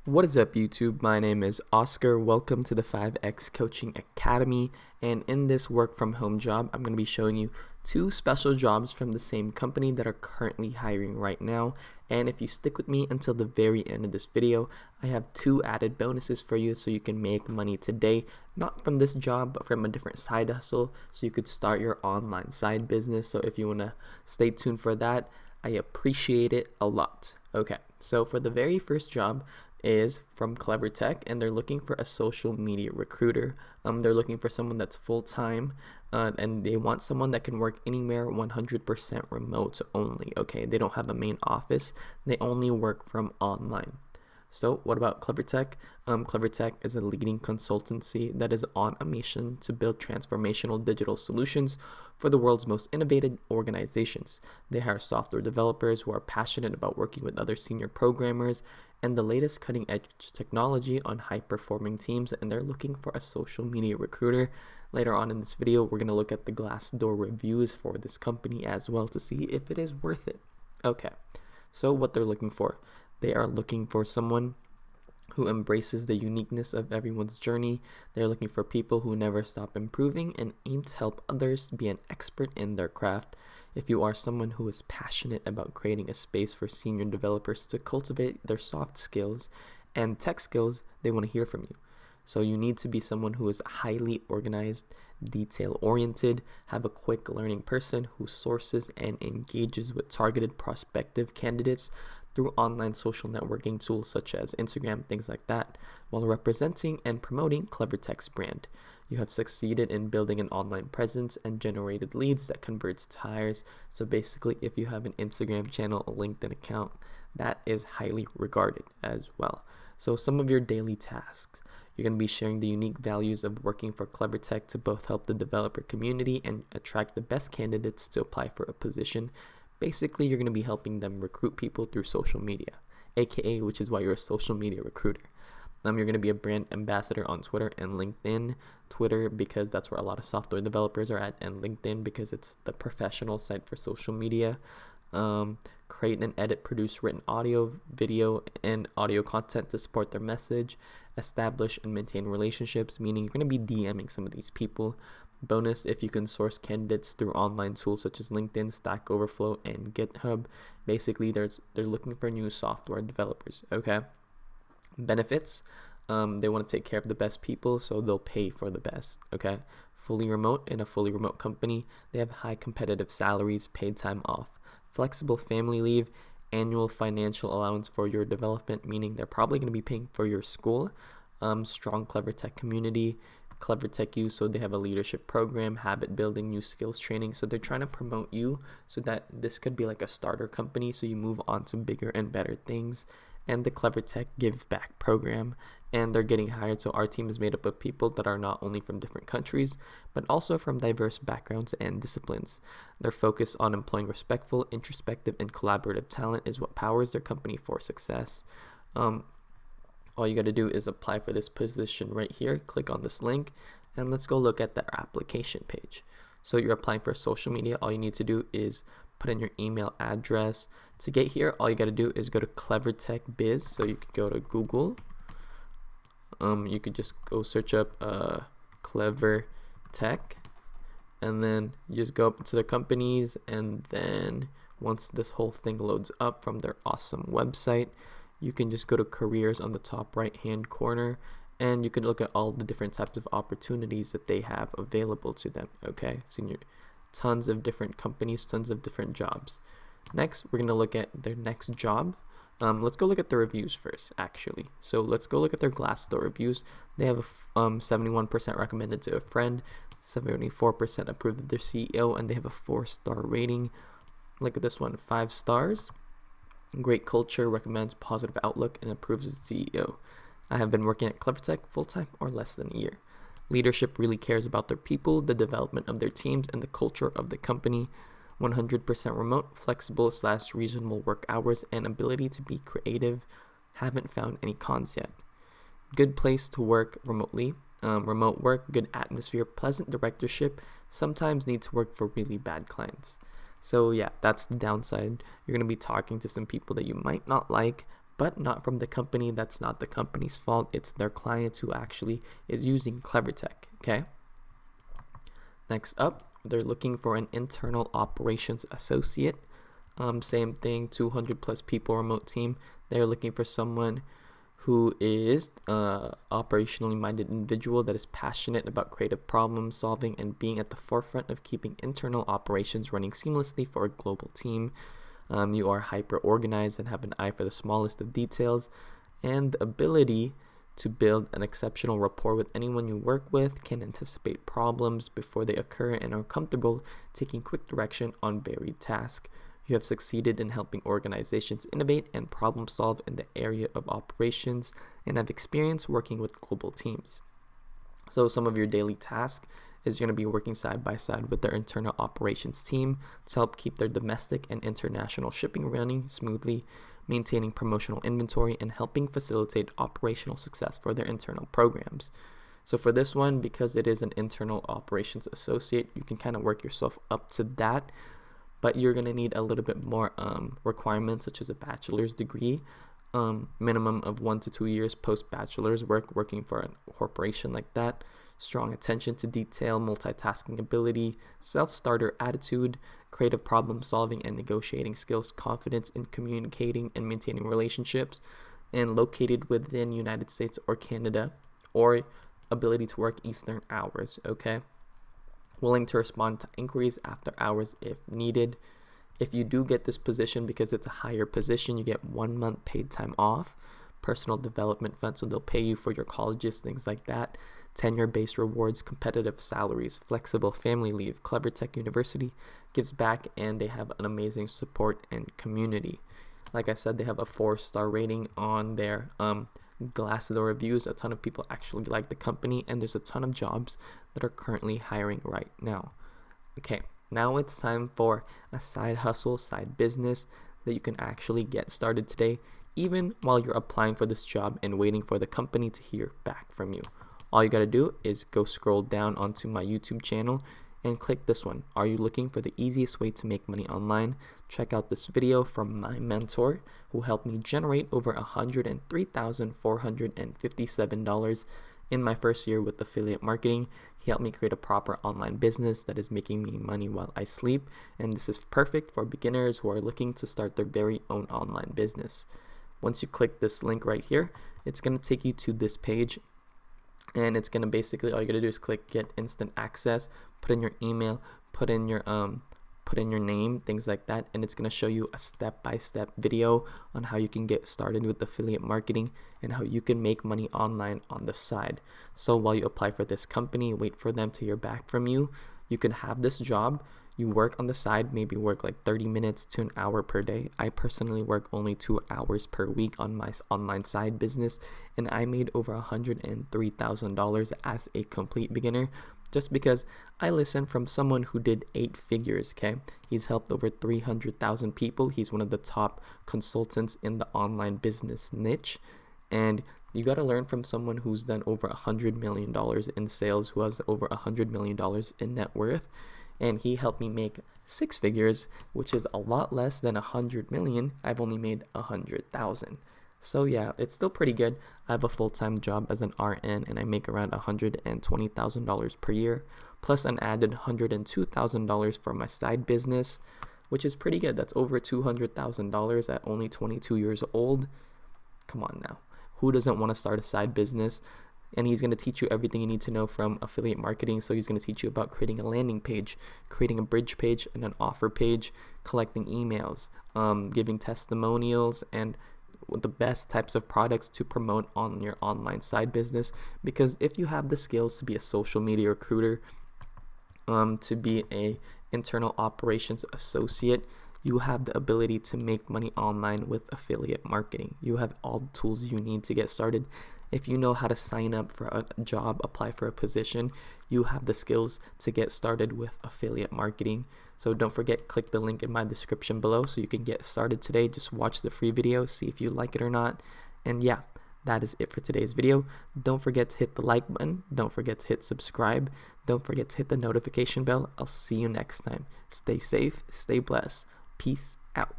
What is up, YouTube? My name is Oscar. Welcome to the 5X Coaching Academy. And in this work from home job, I'm going to be showing you two special jobs from the same company that are currently hiring right now. And if you stick with me until the very end of this video, I have two added bonuses for you so you can make money today, not from this job, but from a different side hustle, so you could start your online side business. So if you want to stay tuned for that, I appreciate it a lot. Okay, so for the very first job is from CleverTech, and they're looking for a social media recruiter. They're looking for someone that's full-time, and they want someone that can work anywhere 100% remote only. Okay, they don't have a main office. They only work from online. So what about CleverTech? CleverTech is a leading consultancy that is on a mission to build transformational digital solutions for the world's most innovative organizations. They hire software developers who are passionate about working with other senior programmers and the latest cutting-edge technology on high-performing teams, and they're looking for a social media recruiter. Later on in this video, we're going to look at the Glassdoor reviews for this company as well to see if it is worth it. Okay, so what they're looking for. They are looking for someone who embraces the uniqueness of everyone's journey. They're looking for people who never stop improving and aim to help others be an expert in their craft. If you are someone who is passionate about creating a space for senior developers to cultivate their soft skills and tech skills, they want to hear from you. So you need to be someone who is highly organized, detail-oriented, have a quick learning person who sources and engages with targeted prospective candidates through online social networking tools such as Instagram, things like that, while representing and promoting CleverTech's brand. You have succeeded in building an online presence and generated leads that converts to hires. So basically, if you have an Instagram channel, a LinkedIn account, that is highly regarded as well. So some of your daily tasks. You're going to be sharing the unique values of working for CleverTech to both help the developer community and attract the best candidates to apply for a position. Basically, you're going to be helping them recruit people through social media, aka which is why you're a social media recruiter. You're going to be a brand ambassador on Twitter and LinkedIn. Twitter because that's where a lot of software developers are at, and LinkedIn because it's the professional site for social media. Create and edit, produce written audio, video, and audio content to support their message. Establish and maintain relationships, meaning you're going to be DMing some of these people. Bonus if you can source candidates through online tools such as LinkedIn, Stack Overflow, and GitHub. Basically, they're looking for new software developers. Okay. Benefits. They want to take care of the best people, so they'll pay for the best. Okay. Fully remote. In a fully remote company, they have high competitive salaries, paid time off, flexible family leave, annual financial allowance for your development, meaning they're probably going to be paying for your school. Strong CleverTech community, CleverTech use, so they have a leadership program, habit building, new skills training. So they're trying to promote you so that this could be like a starter company, so you move on to bigger and better things. And the CleverTech Give Back program, and they're getting hired. So our team is made up of people that are not only from different countries, but also from diverse backgrounds and disciplines. Their focus on employing respectful, introspective, and collaborative talent is what powers their company for success. All you got to do is apply for this position right here. Click on this link, and let's go look at their application page. So you're applying for social media. All you need to do is put in your email address. To get here, all you got to do is go to CleverTech Biz. So you could go to Google. You could just go search up CleverTech, and then you just go up to the companies, and then once this whole thing loads up from their awesome website, you can just go to careers on the top right hand corner, and you can look at all the different types of opportunities that they have available to them. Okay, so tons of different companies, tons of different jobs. Next, we're going to look at their next job. Let's go look at the reviews first, actually. So let's go look at their Glassdoor reviews. They have a 71% recommended to a friend, 74% approved of their CEO, and they have a 4-star rating. Look at this one, 5 stars. Great culture, recommends positive outlook, and approves of the CEO. I have been working at CleverTech full-time or less than a year. Leadership really cares about their people, the development of their teams, and the culture of the company. 100% remote, flexible/reasonable work hours, and ability to be creative. Haven't found any cons yet. Good place to work remotely. Remote work, good atmosphere, pleasant directorship. Sometimes need to work for really bad clients. So yeah, that's the downside. You're going to be talking to some people that you might not like, but not from the company. That's not the company's fault. It's their clients who actually is using CleverTech, okay? Next up, they're looking for an internal operations associate. Same thing, 200 plus people remote team. They're looking for someone who is operationally minded individual that is passionate about creative problem solving and being at the forefront of keeping internal operations running seamlessly for a global team. You are hyper organized and have an eye for the smallest of details, and the ability to build an exceptional rapport with anyone you work with, can anticipate problems before they occur, and are comfortable taking quick direction on varied tasks. You have succeeded in helping organizations innovate and problem solve in the area of operations and have experience working with global teams. So some of your daily tasks is going to be working side by side with their internal operations team to help keep their domestic and international shipping running smoothly, maintaining promotional inventory, and helping facilitate operational success for their internal programs. So for this one, because it is an internal operations associate, you can kind of work yourself up to that, but you're going to need a little bit more requirements, such as a bachelor's degree, minimum of 1 to 2 years post-bachelor's working for a corporation like that, strong attention to detail, multitasking ability, self-starter attitude, creative problem solving and negotiating skills, confidence in communicating and maintaining relationships, and located within United States or Canada, or ability to work Eastern hours, okay? Willing to respond to inquiries after hours if needed. If you do get this position, because it's a higher position, you get 1 month paid time off, personal development fund, so they'll pay you for your colleges, things like that, tenure-based rewards, competitive salaries, flexible family leave. CleverTech University gives back, and they have an amazing support and community. Like I said, they have a 4-star rating on their Glassdoor reviews. A ton of people actually like the company, and there's a ton of jobs that are currently hiring right now. Okay, now it's time for a side hustle, side business that you can actually get started today, even while you're applying for this job and waiting for the company to hear back from you. All you gotta do is go scroll down onto my YouTube channel and click this one. Are you looking for the easiest way to make money online? Check out this video from my mentor, who helped me generate over $103,457 in my first year with affiliate marketing. He helped me create a proper online business that is making me money while I sleep, and this is perfect for beginners who are looking to start their very own online business. Once you click this link right here, it's going to take you to this page, and it's going to basically, all you got to do is click get instant access, put in your email, put in your name, things like that, and it's going to show you a step-by-step video on how you can get started with affiliate marketing and how you can make money online on the side. So while you apply for this company, wait for them to hear back from you, you can have this job. You work on the side, maybe work like 30 minutes to an hour per day. I personally work only 2 hours per week on my online side business, and I made over $103,000 as a complete beginner, just because I listened from someone who did 8 figures, okay? He's helped over 300,000 people. He's one of the top consultants in the online business niche, and you got to learn from someone who's done over $100 million in sales, who has over $100 million in net worth. And he helped me make 6 figures, which is a lot less than 100 million. I've only made 100,000. So yeah, it's still pretty good. I have a full-time job as an RN, and I make around $120,000 per year, plus an added $102,000 for my side business, which is pretty good. That's over $200,000 at only 22 years old. Come on now. Who doesn't want to start a side business? And he's going to teach you everything you need to know from affiliate marketing. So he's going to teach you about creating a landing page, creating a bridge page and an offer page, collecting emails, giving testimonials, and the best types of products to promote on your online side business. Because if you have the skills to be a social media recruiter, to be a internal operations associate, you have the ability to make money online with affiliate marketing. You have all the tools you need to get started. If you know how to sign up for a job, apply for a position, you have the skills to get started with affiliate marketing. So don't forget, click the link in my description below so you can get started today. Just watch the free video, see if you like it or not. And yeah, that is it for today's video. Don't forget to hit the like button. Don't forget to hit subscribe. Don't forget to hit the notification bell. I'll see you next time. Stay safe, stay blessed. Peace out.